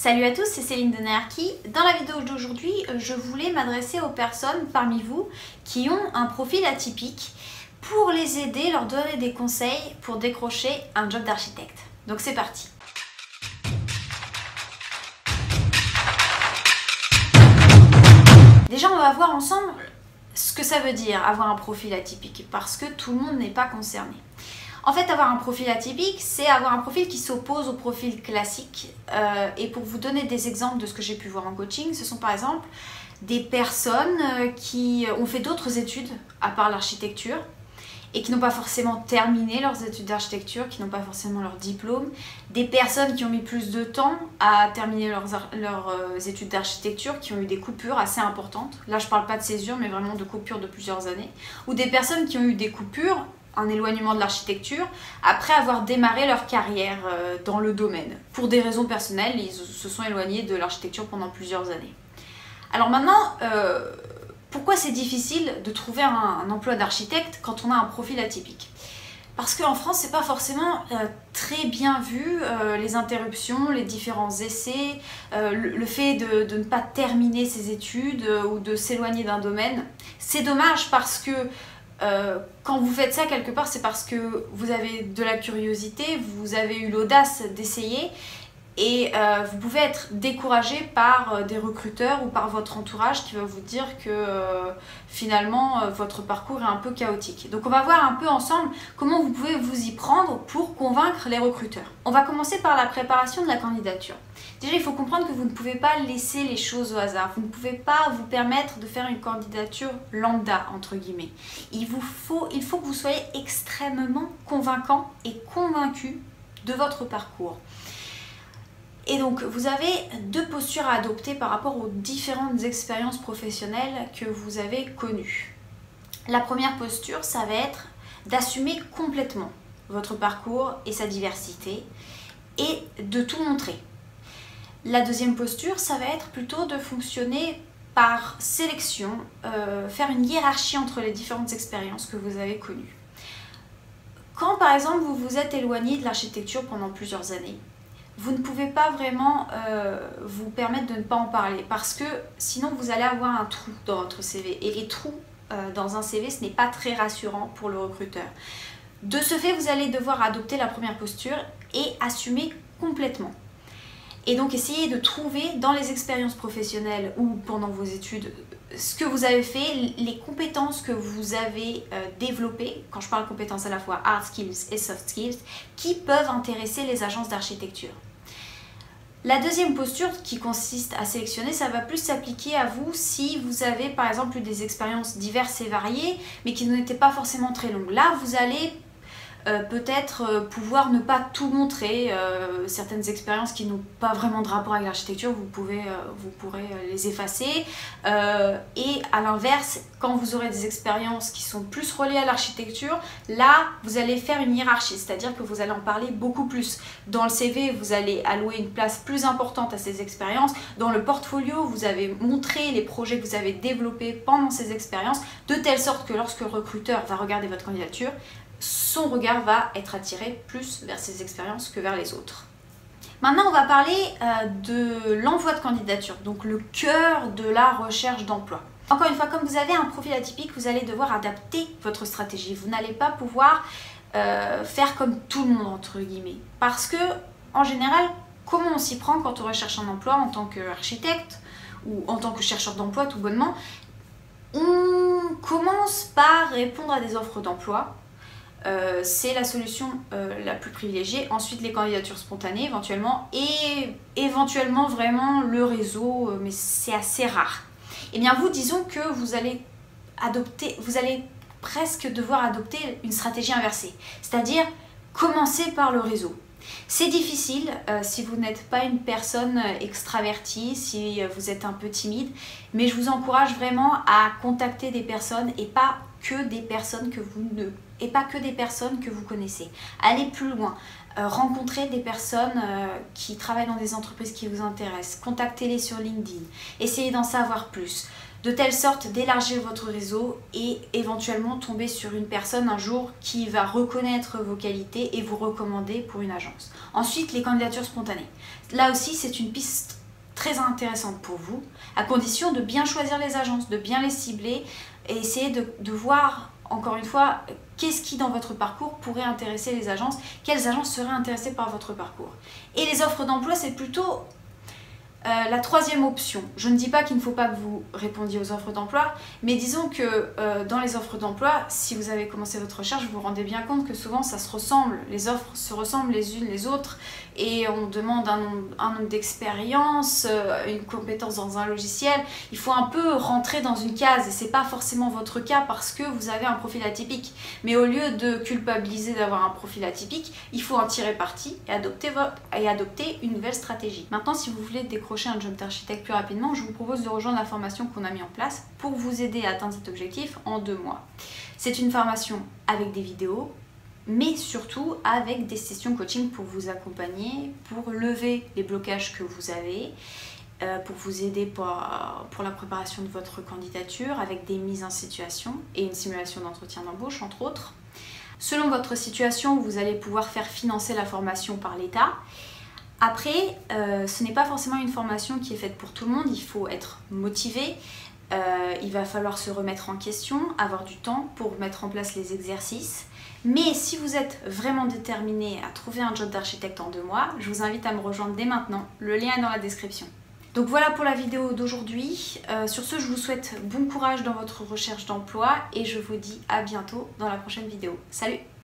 Salut à tous, c'est Céline de Naerki. Dans la vidéo d'aujourd'hui, je voulais m'adresser aux personnes parmi vous qui ont un profil atypique pour les aider, leur donner des conseils pour décrocher un job d'architecte. Donc c'est parti. Déjà, on va voir ensemble ce que ça veut dire avoir un profil atypique parce que tout le monde n'est pas concerné. En fait, avoir un profil atypique, c'est avoir un profil qui s'oppose au profil classique. Et pour vous donner des exemples de ce que j'ai pu voir en coaching, ce sont par exemple des personnes qui ont fait d'autres études à part l'architecture et qui n'ont pas forcément terminé leurs études d'architecture, qui n'ont pas forcément leur diplôme, des personnes qui ont mis plus de temps à terminer leurs études d'architecture, qui ont eu des coupures assez importantes. Là, je ne parle pas de césure, mais vraiment de coupures de plusieurs années. Ou des personnes qui ont eu des coupures, un éloignement de l'architecture, après avoir démarré leur carrière dans le domaine. Pour des raisons personnelles, ils se sont éloignés de l'architecture pendant plusieurs années. Alors maintenant, pourquoi c'est difficile de trouver un emploi d'architecte quand on a un profil atypique? Parce qu'en France, c'est pas forcément très bien vu, les interruptions, les différents essais, le fait de ne pas terminer ses études ou de s'éloigner d'un domaine. C'est dommage parce que quand vous faites ça quelque part, c'est parce que vous avez de la curiosité, vous avez eu l'audace d'essayer et vous pouvez être découragé par des recruteurs ou par votre entourage qui va vous dire que finalement votre parcours est un peu chaotique. Donc on va voir un peu ensemble comment vous pouvez vous y prendre pour convaincre les recruteurs. On va commencer par la préparation de la candidature. Déjà, il faut comprendre que vous ne pouvez pas laisser les choses au hasard. Vous ne pouvez pas vous permettre de faire une candidature lambda, entre guillemets. Il faut que vous soyez extrêmement convaincant et convaincu de votre parcours. Et donc, vous avez deux postures à adopter par rapport aux différentes expériences professionnelles que vous avez connues. La première posture, ça va être d'assumer complètement votre parcours et sa diversité et de tout montrer. La deuxième posture, ça va être plutôt de fonctionner par sélection, faire une hiérarchie entre les différentes expériences que vous avez connues. Quand par exemple vous vous êtes éloigné de l'architecture pendant plusieurs années, vous ne pouvez pas vraiment vous permettre de ne pas en parler parce que sinon vous allez avoir un trou dans votre CV. Et les trous dans un CV, ce n'est pas très rassurant pour le recruteur. De ce fait, vous allez devoir adopter la première posture et assumer complètement. Et donc essayez de trouver dans les expériences professionnelles ou pendant vos études ce que vous avez fait, les compétences que vous avez développées, quand je parle compétences à la fois hard skills et soft skills, qui peuvent intéresser les agences d'architecture. La deuxième posture qui consiste à sélectionner, ça va plus s'appliquer à vous si vous avez par exemple eu des expériences diverses et variées, mais qui n'étaient pas forcément très longues. Là, vous allez peut-être pouvoir ne pas tout montrer, certaines expériences qui n'ont pas vraiment de rapport avec l'architecture, vous pourrez les effacer. Et à l'inverse, quand vous aurez des expériences qui sont plus reliées à l'architecture, là vous allez faire une hiérarchie, c'est-à-dire que vous allez en parler beaucoup plus. Dans le CV, vous allez allouer une place plus importante à ces expériences. Dans le portfolio, vous avez montré les projets que vous avez développés pendant ces expériences, de telle sorte que lorsque le recruteur va regarder votre candidature, son regard va être attiré plus vers ces expériences que vers les autres. Maintenant, on va parler de l'envoi de candidature, donc le cœur de la recherche d'emploi. Encore une fois, comme vous avez un profil atypique, vous allez devoir adapter votre stratégie. Vous n'allez pas pouvoir faire comme tout le monde, entre guillemets. Parce que, en général, comment on s'y prend quand on recherche un emploi en tant qu'architecte ou en tant que chercheur d'emploi, tout bonnement? On commence par répondre à des offres d'emploi. C'est la solution la plus privilégiée. Ensuite, les candidatures spontanées éventuellement et éventuellement vraiment le réseau, mais c'est assez rare. Et bien vous, disons que vous allez presque devoir adopter une stratégie inversée, c'est-à-dire commencer par le réseau. C'est difficile si vous n'êtes pas une personne extravertie, si vous êtes un peu timide, mais je vous encourage vraiment à contacter des personnes et pas que des personnes que vous connaissez. Allez plus loin. rencontrez des personnes qui travaillent dans des entreprises qui vous intéressent, contactez-les sur LinkedIn, essayez d'en savoir plus, de telle sorte d'élargir votre réseau et éventuellement tomber sur une personne un jour qui va reconnaître vos qualités et vous recommander pour une agence. Ensuite, les candidatures spontanées. Là aussi, c'est une piste très intéressante pour vous, à condition de bien choisir les agences, de bien les cibler et essayer de voir, encore une fois, qu'est-ce qui dans votre parcours pourrait intéresser les agences, quelles agences seraient intéressées par votre parcours. Et les offres d'emploi, c'est plutôt la troisième option. Je ne dis pas qu'il ne faut pas que vous répondiez aux offres d'emploi, mais disons que dans les offres d'emploi, si vous avez commencé votre recherche, vous vous rendez bien compte que souvent ça se ressemble, les offres se ressemblent les unes les autres et on demande un nombre d'expérience, une compétence dans un logiciel. Il faut un peu rentrer dans une case et c'est pas forcément votre cas parce que vous avez un profil atypique. Mais au lieu de culpabiliser d'avoir un profil atypique, il faut en tirer parti et adopter une nouvelle stratégie. Maintenant, si vous voulez décrocher un job d'architecte plus rapidement, je vous propose de rejoindre la formation qu'on a mis en place pour vous aider à atteindre cet objectif en 2 mois. C'est une formation avec des vidéos, mais surtout avec des sessions coaching pour vous accompagner, pour lever les blocages que vous avez, pour vous aider pour la préparation de votre candidature, avec des mises en situation et une simulation d'entretien d'embauche, entre autres. Selon votre situation, vous allez pouvoir faire financer la formation par l'État. Après, ce n'est pas forcément une formation qui est faite pour tout le monde, il faut être motivé, il va falloir se remettre en question, avoir du temps pour mettre en place les exercices. Mais si vous êtes vraiment déterminé à trouver un job d'architecte en 2 mois, je vous invite à me rejoindre dès maintenant, le lien est dans la description. Donc voilà pour la vidéo d'aujourd'hui. Sur ce, je vous souhaite bon courage dans votre recherche d'emploi et je vous dis à bientôt dans la prochaine vidéo. Salut!